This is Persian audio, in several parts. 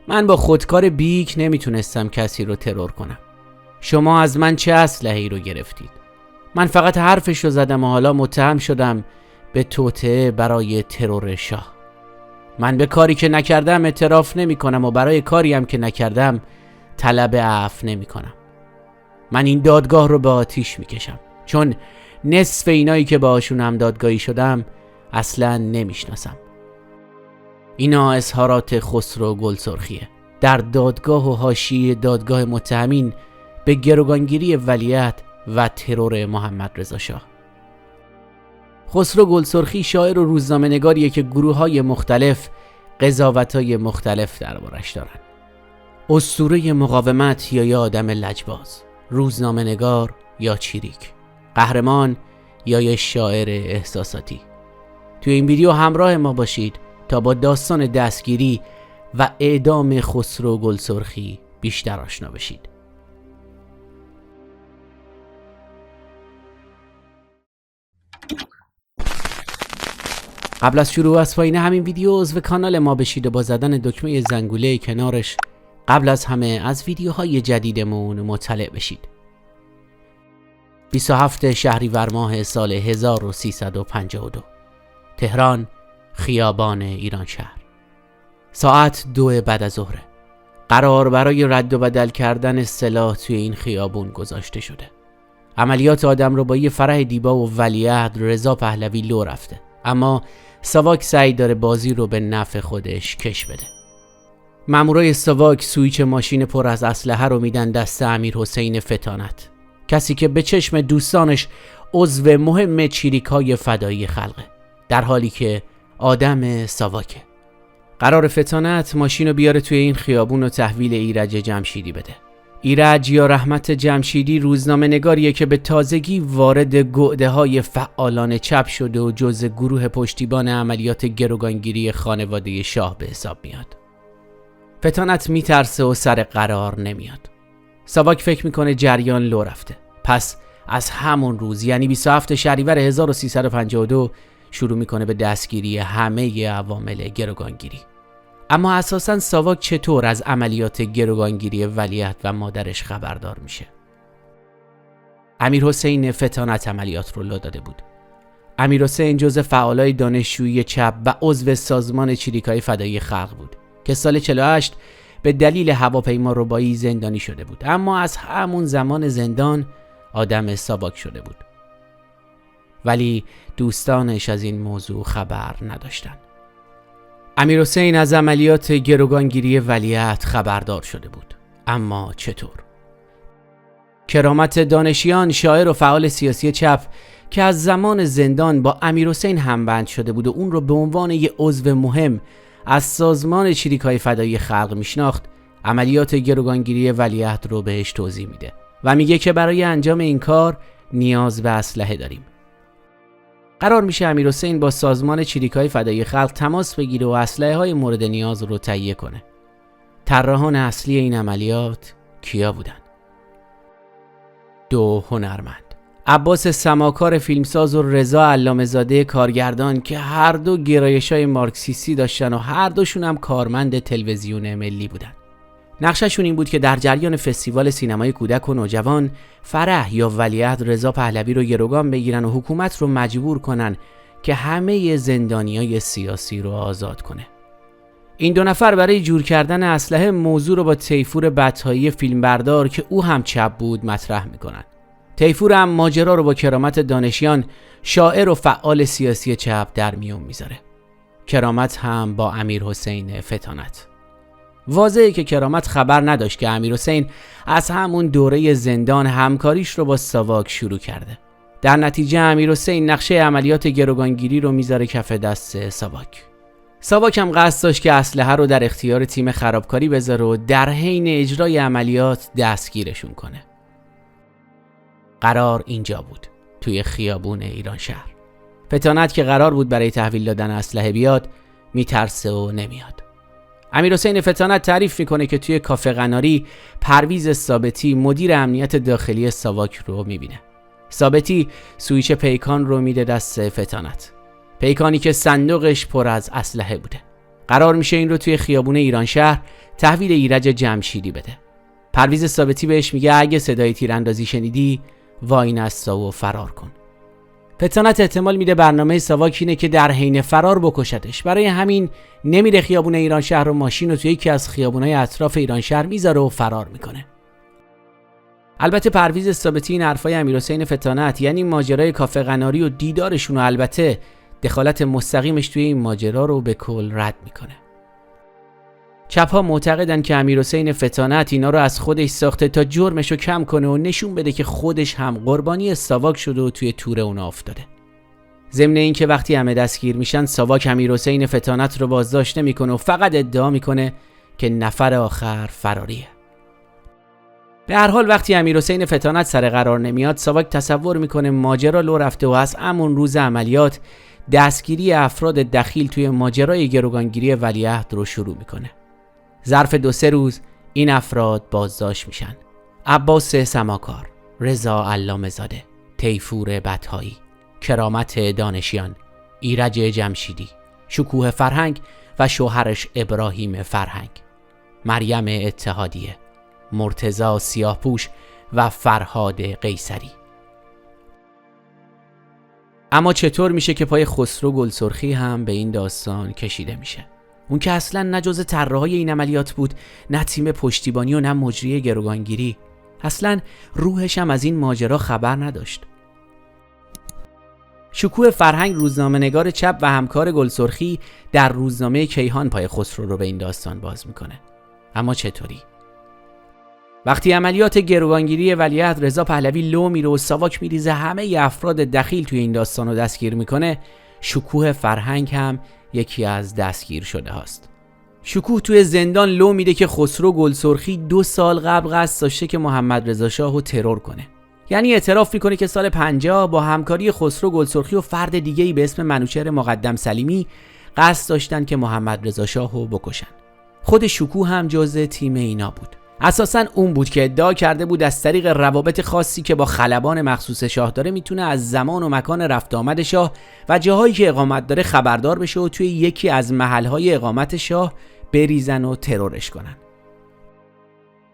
من با خودکار بیک نمیتونستم کسی رو ترور کنم. شما از من چه اسلحه‌ای رو گرفتید؟ من فقط حرفش رو زدم و حالا متهم شدم به توطئه برای ترور شاه. من به کاری که نکردم اعتراف نمی کنم و برای کاری هم که نکردم طلب عفو نمی کنم. من این دادگاه رو به آتیش می کشم، چون نصف اینایی که باهاشون هم دادگاهی شدم اصلا نمیشناسم. اینا اظهارات خسرو گلسرخیه در دادگاه و حاشیه دادگاه متهمین به گروگانگیری ولیعهد و ترور محمد رضا شاه. خسرو گلسرخی شاعر و روزنامه نگاریه که گروه‌های مختلف قضاوت‌های مختلف دربارش دارن. اسطوره مقاومت یا یه آدم لجباز، روزنامه نگار یا چیریک، قهرمان یا یه شاعر احساساتی. توی این ویدیو همراه ما باشید تا با داستان دستگیری و اعدام خسرو گلسرخی بیشتر آشنا بشید. قبل از شروع از پایین همین ویدیو عضو کانال ما بشید و با زدن دکمه زنگوله کنارش قبل از همه از ویدیوهای جدیدمون مطلع بشید. 27 شهریور ماه سال 1352 تهران، خیابان ایران شهر. ساعت 2 بعد از ظهر. قرار برای رد و بدل کردن سلاح توی این خیابون گذاشته شده. عملیات آدم رو با یه فرح دیبا و ولیعهد رضا پهلوی لو رفته، اما ساواک سعی داره بازی رو به نفع خودش کش بده. مامورای ساواک سویچ ماشین پر از اسلحه رو میدن دست امیرحسین فتانت، کسی که به چشم دوستانش عضو مهم چریک‌های فدایی خلقه، در حالی که آدم ساواکه. قرار فتانت ماشین رو بیاره توی این خیابون و تحویل ایرج جمشیدی بده. ایرج یا رحمت جمشیدی روزنامه نگاریه که به تازگی وارد گعده های فعالان چپ شده و جزء گروه پشتیبان عملیات گروگانگیری خانواده شاه به حساب میاد. فتانت میترسه و سر قرار نمیاد. ساواک فکر میکنه جریان لو رفته، پس از همون روز یعنی 27 شهریور 1352 شروع میکنه به دستگیری همه عوامل گروگانگیری. اما اساساً ساواک چطور از عملیات گروگانگیری ولیعهد و مادرش خبردار میشه؟ امیرحسین فتانت عملیات رو لو داده بود. امیرحسین جزء فعالای دانشجویی چپ و عضو سازمان چریکای فدایی خلق بود که سال 48 به دلیل هواپیما ربایی زندانی شده بود، اما از همون زمان زندان آدم ساواک شده بود. ولی دوستانش از این موضوع خبر نداشتن. امیرحسین از عملیات گروگانگیری ولیعهد خبردار شده بود، اما چطور؟ کرامت دانشیان، شاعر و فعال سیاسی چپ که از زمان زندان با امیرحسین همبند شده بود و اون رو به عنوان یک عضو مهم از سازمان چریکای فدایی خلق میشناخت، عملیات گروگانگیری ولیعهد رو بهش توضیح میده و میگه که برای انجام این کار نیاز به اسلحه داریم. قرار میشه امیرحسین با سازمان چریکای فدایی خلق تماس بگیره و اسلحه‌های مورد نیاز رو تهیه کنه. طراحان اصلی این عملیات کیا بودن؟ 2 هنرمند، عباس سماکار فیلمساز و رضا علامه‌زاده کارگردان که هر دو گرایش‌های مارکسیستی داشتن و هر دوشون هم کارمند تلویزیون ملی بودن. نقشه‌شون این بود که در جریان فستیوال سینمای کودک و نوجوان فرح یا ولیعهد رضا پهلوی رو گروگان بگیرن و حکومت رو مجبور کنن که همه زندانیای سیاسی رو آزاد کنه. این 2 نفر برای جور کردن اسلحه موضوع رو با تیفور بطایی فیلمبردار که او هم چپ بود مطرح میکنن. تیفور هم ماجرا رو با کرامت دانشیان، شاعر و فعال سیاسی چپ در میون میذاره. کرامت هم با امیرحسین فتانت. واضحه که کرامت خبر نداشت که امیرحسین از همون دوره زندان همکاریش رو با ساواک شروع کرده. در نتیجه امیرحسین نقشه عملیات گروگانگیری رو میذاره کف دست ساواک. ساواک هم قصد داشت که اسلحه رو در اختیار تیم خرابکاری بذاره و در حین اجرای عملیات دستگیرشون کنه. قرار اینجا بود، توی خیابون ایران شهر. فتانت که قرار بود برای تحویل دادن اسلحه بیاد، میترسه و نمیاد. امیرحسین فتانت تعریف میکنه که توی کافه قناری پرویز ثابتی مدیر امنیت داخلی ساواک رو میبینه. ثابتی سویچ پیکان رو میده دست فتانت، پیکانی که صندوقش پر از اسلحه بوده. قرار میشه این رو توی خیابون ایرانشهر تحویل ایرج جمشیدی بده. پرویز ثابتی بهش میگه اگه صدای تیراندازی شنیدی وای نستا و فرار کن. فطانت احتمال میده برنامه ساواک اینه که در حین فرار بکشتش. برای همین نمیره خیابون ایرانشهر و ماشین رو توی یکی از خیابونای اطراف ایرانشهر میذاره و فرار میکنه. البته پرویز ثابتی این حرفای امیرحسین فطانت، یعنی ماجرای کافه قناری و دیدارشون، و البته دخالت مستقیمش توی این ماجرا رو به کل رد میکنه. چپ‌ها معتقدن که امیرحسین فطانت اینا رو از خودش ساخته تا جرمشو کم کنه و نشون بده که خودش هم قربانی ساواک شده و توی تور اونا افتاده. ضمن این که وقتی همه دستگیر میشن ساواک امیرحسین فطانت رو بازداشت نمیکنه و فقط ادعا میکنه که نفر آخر فراریه. به هر حال وقتی امیرحسین فطانت سر قرار نمیاد، ساواک تصور میکنه ماجرا لو رفته و از همون روز عملیات دستگیری افراد دخیل توی ماجرای گروگانگیری ولیعهد رو شروع میکنه. ظرف 2-3 روز این افراد بازداشت میشن. عباس سماکار، رضا علامه زاده، تیفور بطحایی، کرامت دانشیان، ایرج جمشیدی، شکوه فرهنگ و شوهرش ابراهیم فرهنگ، مریم اتحادیه، مرتضی سیاهپوش و فرهاد قیصری. اما چطور میشه که پای خسرو گلسرخی هم به این داستان کشیده میشه؟ اون که اصلا نه جز طراحای این عملیات بود، نه تیم پشتیبانی و نه مجری گروگانگیری. اصلا روحش هم از این ماجرا خبر نداشت. شکوه فرهنگ، روزنامه‌نگار چپ و همکار گلسرخی، در روزنامه کیهان پای خسرو رو به این داستان باز میکنه. اما چطوری؟ وقتی عملیات گروگانگیری ولیعهد رضا پهلوی لو میره و ساواک میریزه همه ی افراد دخیل توی این داستان رو دستگیر میکنه، شکوه فرهنگ هم یکی از دستگیر شده هاست. شکوه توی زندان لو میده که خسرو گلسرخی 2 سال قبل قصد داشته که محمد رضا شاه رو ترور کنه. یعنی اعتراف میکنه که سال 50 با همکاری خسرو گلسرخی و فرد دیگه‌ای به اسم منوچهر مقدم سلیمی قصد داشتن که محمد رضا شاه رو بکشن. خود شکوه هم جزء تیم اینا بود. اساساً اون بود که ادعا کرده بود از طریق روابط خاصی که با خلبان مخصوص شاه داره میتونه از زمان و مکان رفت آمد شاه و جاهایی که اقامت داره خبردار بشه و توی یکی از محلهای اقامت شاه بریزن و ترورش کنن.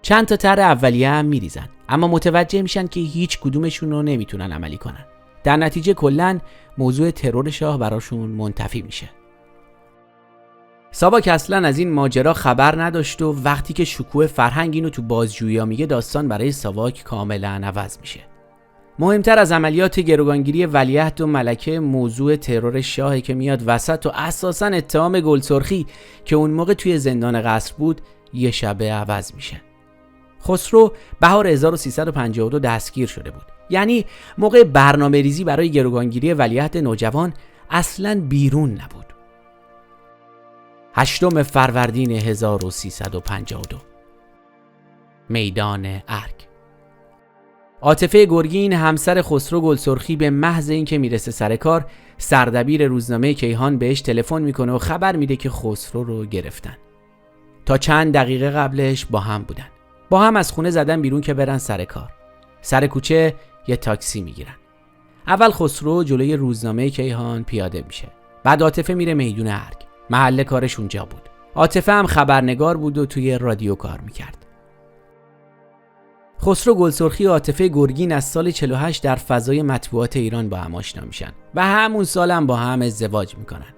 چند تا طرح اولیه هم میریزن، اما متوجه میشن که هیچ کدومشون رو نمیتونن عملی کنن. در نتیجه کلاً موضوع ترور شاه براشون منتفی میشه. ساواک اصلا از این ماجرا خبر نداشت و وقتی که شکوه فرهنگ اینو تو بازجویی‌ها میگه داستان برای ساواک کاملا عوض میشه. مهمتر از عملیات گروگانگیری ولیعهد و ملکه موضوع ترور شاه که میاد وسط و اساسا اتهام گلسرخی که اون موقع توی زندان قصر بود یه شبه عوض میشه. خسرو بهار 1352 دستگیر شده بود. یعنی موقع برنامه ریزی برای گروگانگیری ولیعهد نوجوان اصلا بیرون نبود. 8 فروردین 1352 میدان ارگ. عاطفه گرگین همسر خسرو گلسرخی به محض اینکه میرسه سر کار، سردبیر روزنامه کیهان بهش تلفن میکنه و خبر میده که خسرو رو گرفتن. تا چند دقیقه قبلش با هم بودن. با هم از خونه زدن بیرون که برن سر کار. سر کوچه یه تاکسی میگیرن. اول خسرو جلوی روزنامه کیهان پیاده میشه. بعد عاطفه میره میدون ارگ. محل کارش اونجا بود. عاطفه هم خبرنگار بود و توی رادیو کار میکرد. خسرو گلسرخی و عاطفه گرگین از سال 48 در فضای مطبوعات ایران با هم آشنا میشن و همون سال هم با هم ازدواج میکنن.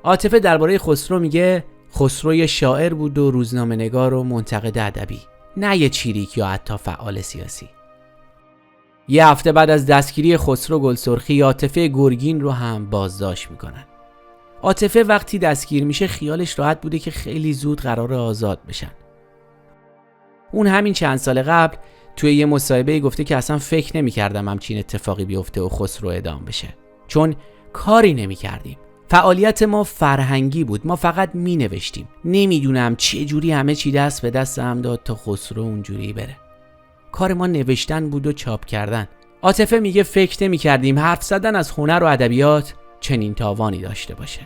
عاطفه درباره خسرو میگه خسرو یه شاعر بود و روزنامه‌نگار و منتقد ادبی، نه یه چیریک یا حتی فعال سیاسی. یه هفته بعد از دستگیری خسرو گلسرخی، عاطفه گرگین رو هم بازداشت میکنن. عاطفه وقتی دستگیر میشه خیالش راحت بوده که خیلی زود قرار آزاد بشن. اون همین چند سال قبل توی یه مصاحبه گفته که اصلا فکر نمی‌کردم همچین اتفاقی بیفته و خسرو اعدام بشه، چون کاری نمی‌کردیم. فعالیت ما فرهنگی بود، ما فقط می‌نوشتیم. نمیدونم چه جوری همه چی دست به دست هم داد تا خسرو اونجوری بره. کار ما نوشتن بود و چاپ کردن. عاطفه میگه فکر نمی‌کردیم حرف زدن از هنر و ادبیات چنین تاوانی داشته باشه.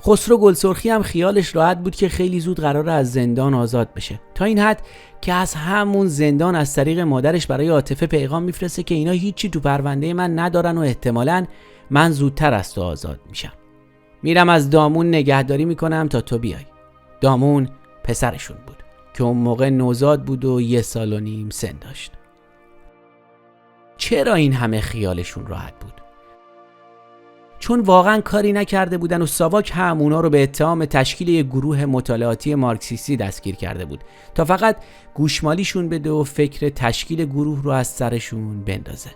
خسرو گلسرخی هم خیالش راحت بود که خیلی زود قراره از زندان آزاد بشه، تا این حد که از همون زندان از طریق مادرش برای عاطفه پیغام میفرسته که اینا هیچی تو پرونده من ندارن و احتمالاً من زودتر از تو آزاد میشم. میرم از دامون نگهداری میکنم تا تو بیای. دامون پسرشون بود که اون موقع نوزاد بود و 1.5 سال سن داشت. چرا این همه خیالشون راحت بود؟ چون واقعا کاری نکرده بودن و ساواک هم اونا رو به اتهام تشکیل یک گروه مطالعاتی مارکسیستی دستگیر کرده بود تا فقط گوشمالیشون بده و فکر تشکیل گروه رو از سرشون بندازه.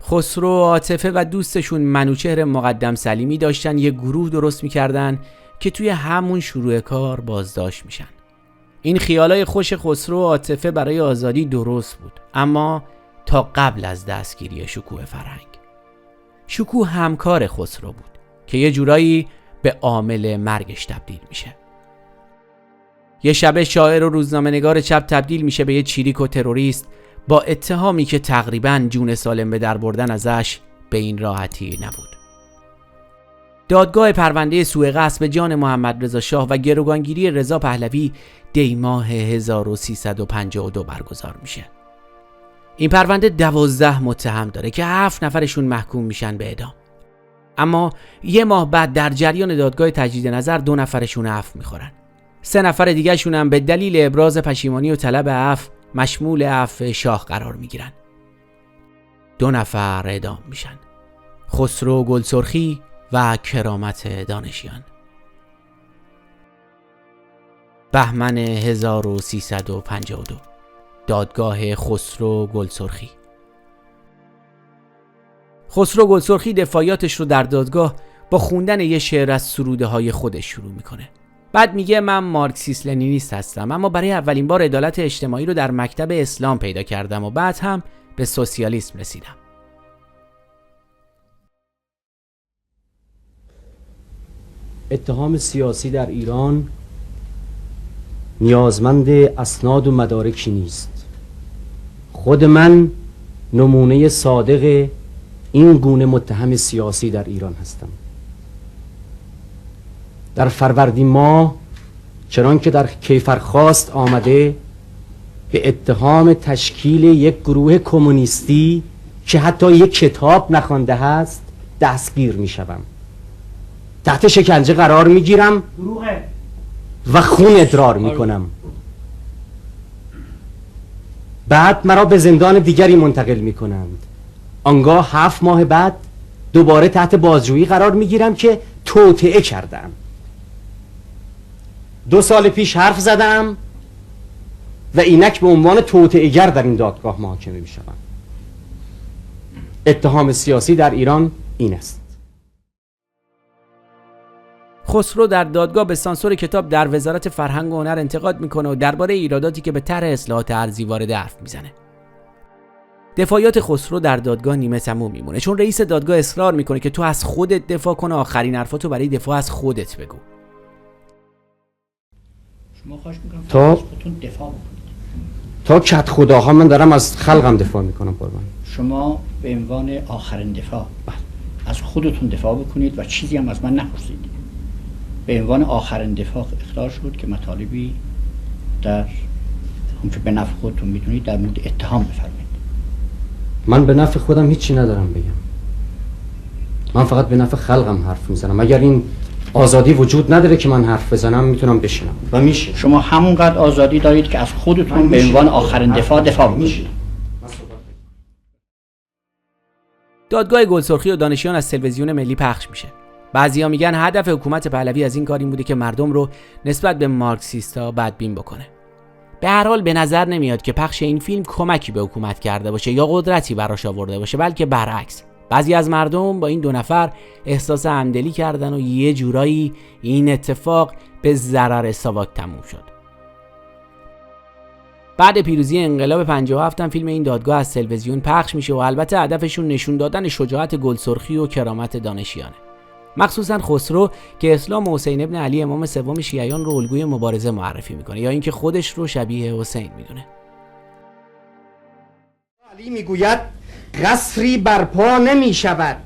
خسرو و عاطفه و دوستشون منوچهر مقدم سلیمی داشتن یک گروه درست میکردن که توی همون شروع کار بازداشت میشن. این خیالای خوش خسرو و عاطفه برای آزادی درست بود، اما تا قبل از دستگیری شکوه فرهنگ. شکوه همکار خسرو بود که یه جورایی به عامل مرگش تبدیل میشه. یه شب شاعر و روزنامه‌نگار چپ تبدیل میشه به یه چیریک و تروریست با اتهامی که تقریباً جون سالم به در بردن ازش به این راحتی نبود. دادگاه پرونده سوء قصد به جان محمد رضا شاه و گروگانگیری رضا پهلوی دی ماه 1352 برگزار میشه. این پرونده 12 متهم داره که 7 نفرشون محکوم میشن به اعدام. اما یه ماه بعد در جریان دادگاه تجدید نظر 2 نفرشون عفو میخورن. 3 نفر دیگه شون هم به دلیل ابراز پشیمانی و طلب عفو مشمول عفو شاه قرار میگیرن. 2 نفر اعدام میشن: خسرو گلسرخی و کرامت دانشیان. بهمن 1352 دادگاه خسرو گلسرخی. خسرو گلسرخی دفاعیاتش رو در دادگاه با خوندن یه شعر از سروده های خودش شروع میکنه. بعد میگه من مارکسیست لنینیست هستم، اما برای اولین بار عدالت اجتماعی رو در مکتب اسلام پیدا کردم و بعد هم به سوسیالیسم رسیدم. اتهام سیاسی در ایران نیازمند اسناد و مدارکی نیست. خود من نمونه صادق این گونه متهم سیاسی در ایران هستم. در فروردین ماه چنان که در کیفرخواست آمده به اتهام تشکیل یک گروه کمونیستی که حتی یک کتاب نخوانده است دستگیر می شدم. تحت شکنجه قرار می گیرم و خون ادرار می کنم. بعد مرا به زندان دیگری منتقل می کنند. آنگاه 7 ماه بعد دوباره تحت بازجویی قرار می گیرم که توطئه کردم. 2 سال پیش حرف زدم و اینک به عنوان توطئه‌گر در این دادگاه محاکمه می شدم. اتهام سیاسی در ایران این است. خسرو در دادگاه به سانسور کتاب در وزارت فرهنگ و هنر انتقاد میکنه و درباره ایراداتی که به طرح اصلاحات ارضی وارده حرف میزنه. دفاعیات خسرو در دادگاه نیمه تموم میمونه چون رئیس دادگاه اصرار میکنه که تو از خودت دفاع کن و آخرین حرفاتو برای دفاع از خودت بگو. شما خواهش میکنم تا خودتون دفاع بکنید. تا کت خداها من دارم از خلقم دفاع میکنم قربان. شما به عنوان آخرین دفاع از خودتون دفاع بکنید و چیزی هم از من نپرسید. به عنوان آخرین دفاع اختیار شد که مطالبی در اون که به نفع خودتون میدونید در مورد اتهام بفرمایید. من به نفع خودم هیچی ندارم بگم. من فقط به نفع خلقم حرف میزنم. اگر این آزادی وجود نداره که من حرف بزنم میتونم بشینم و میشه. شما همونقدر آزادی دارید که از خودتون به عنوان آخرین دفاع بکنید. دادگاه گلسرخی و دانشیان از تلویزیون ملی پخش میشه. بعضیا میگن هدف حکومت پهلوی از این کار این بوده که مردم رو نسبت به مارکسیستا بدبین بکنه. به هر حال به نظر نمیاد که پخش این فیلم کمکی به حکومت کرده باشه یا قدرتی براش آورده باشه، بلکه برعکس. بعضی از مردم با این 2 نفر احساس همدلی کردن و یه جورایی این اتفاق به ضرر ساواک تموم شد. بعد پیروزی انقلاب 57 هم فیلم این دادگاه از تلویزیون پخش میشه و البته هدفشون نشون دادن شجاعت گلسرخی و کرامت دانشیانه. مخصوصا خسرو که اسلام و حسین ابن علی امام سوم شیعیان رو الگوی مبارزه معرفی میکنه یا اینکه خودش رو شبیه حسین میدونه. علی میگوید قصری برپا نمی شود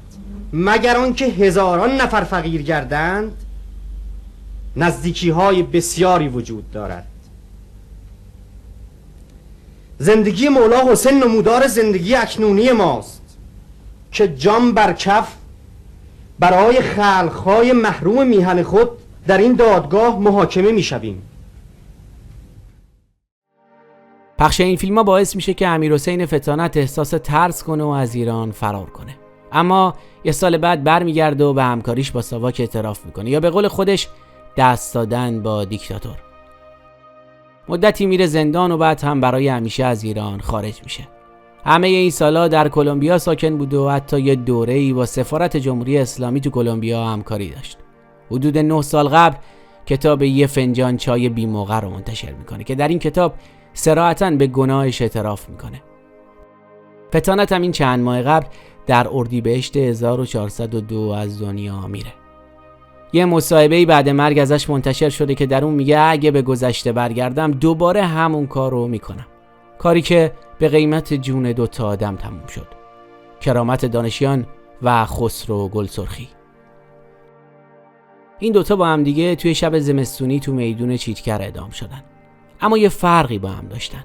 مگر آنکه هزاران نفر فقیر گردند. نزدیکی های بسیاری وجود دارد. زندگی مولا حسین نمودار زندگی اکنونی ماست که جام بر کف برای خلقهای محروم میهن خود در این دادگاه محاکمه میشویم. پخش این فیلم ها باعث میشه که امیرحسین فطانت احساس ترس کنه و از ایران فرار کنه. اما یه سال بعد برمیگرده و به همکاریش با ساواک اعتراف میکنه، یا به قول خودش دست دادن با دیکتاتور. مدتی میره زندان و بعد هم برای همیشه از ایران خارج میشه. همه این سالا در کلمبیا ساکن بود و حتی یه دوره‌ای با سفارت جمهوری اسلامی تو کلمبیا همکاری داشت. حدود 9 سال قبل کتاب یه فنجان چای بی موقع رو منتشر میکنه که در این کتاب صراحتاً به گناهش اعتراف میکنه. فطانت هم این چند ماه قبل در اردیبهشت 1402 از دنیا میره. یه مصاحبه‌ای بعد مرگ ازش منتشر شده که در اون میگه اگه به گذشته برگردم دوباره همون کار رو میکنم. کاری که به قیمت جون 2 آدم تموم شد. کرامت دانشیان و خسرو گلسرخی. این 2 با هم دیگه توی شب زمستونی تو میدون چیتکر اعدام شدن. اما یه فرقی با هم داشتن.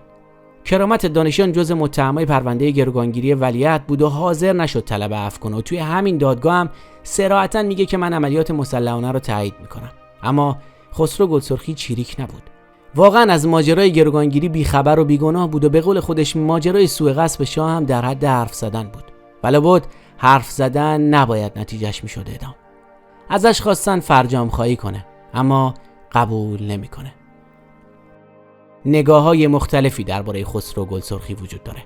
کرامت دانشیان جز متهمای پرونده گروگانگیری ولیعهد بود و حاضر نشد طلب عفو کنه و توی همین دادگاه هم صراحتاً میگه که من عملیات مسلحانه رو تایید میکنم. اما خسرو گلسرخی چیریک نبود. واقعا از ماجرای گروگانگیری بیخبر و بیگناه بود و به قول خودش ماجرای سوء قصد شاه هم در حد حرف زدن بود. بلابد حرف زدن نباید نتیجهش میشد اعدام. ازش خواستن فرجام خواهی کنه اما قبول نمیکنه. نگاه‌های مختلفی درباره خسرو گلسرخی وجود داره.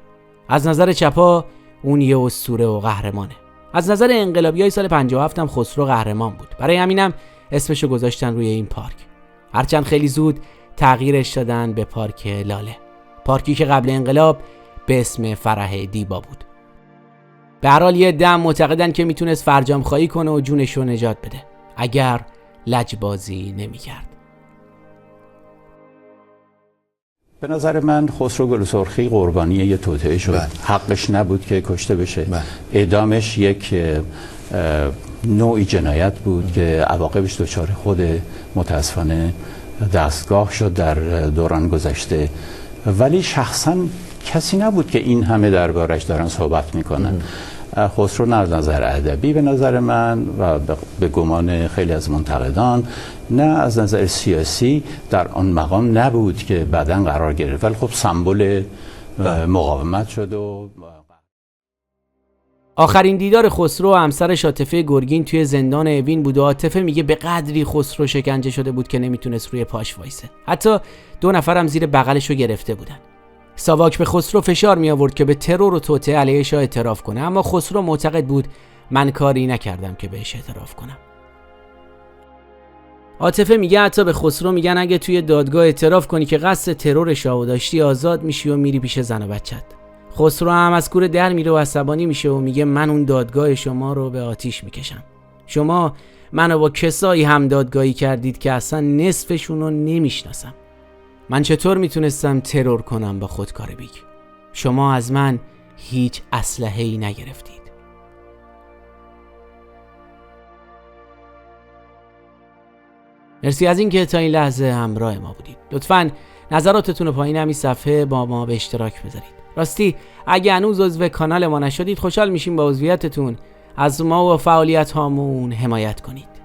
از نظر چپا اون یه اسطوره و قهرمانه. از نظر انقلابیای سال 57 هم خسرو قهرمان بود. برای همینم اسمشو گذاشتن روی این پارک. هرچند خیلی زود تغییرش دادن به پارک لاله. پارکی که قبل انقلاب به اسم فرح دیبا بود. به هر حال یه دم معتقدن که میتونست فرجام خواهی کنه و جونشو نجات بده اگر لجبازی نمی‌کرد. به نظر من خسرو گلسرخی قربانی یه توطئه شد. حقش نبود که کشته بشه. اعدامش یک نوعی جنایت بود که عواقبش دچار خود متاسفانه دستگاه شد در دوران گذشته، ولی شخصا کسی نبود که این همه دربارش دارن صحبت میکنن. خسرو نه از نظر ادبی به نظر من و به گمان خیلی از منتقدان، نه از نظر سیاسی در آن مقام نبود که بعداً قرار گرفت، ولی خب سمبل مقاومت شد. و آخرین دیدار خسرو و همسرش عاطفه گرگین توی زندان اوین بود و عاطفه میگه به قدری خسرو شکنجه شده بود که نمیتونست روی پاش وایسه. حتی 2 نفرم زیر بغلشو گرفته بودن. ساواک به خسرو فشار می آورد که به ترور و توطئه علیه شاه اعتراف کنه، اما خسرو معتقد بود من کاری نکردم که بهش اعتراف کنم. عاطفه میگه حتی به خسرو میگن اگه توی دادگاه اعتراف کنی که قصد ترور شاه داشتی آزاد میشی و میری پیش زن و بچت. خسرو هم از کوره در میره و عصبانی میشه و میگه من اون دادگاه شما رو به آتیش میکشم. شما منو با کسایی هم دادگاهی کردید که اصلا نصفشون رو نمیشناسم. من چطور میتونستم ترور کنم با خودکار بیگ؟ شما از من هیچ اسلحه‌ای نگرفتید. مرسی از این که تا این لحظه همراه ما بودید. لطفاً نظراتتون رو پایین همین صفحه با ما به اشتراک بذارید. راستی اگه هنوز عضو کانال ما نشدید خوشحال میشیم با عضویتتون از ما و فعالیت هامون حمایت کنید.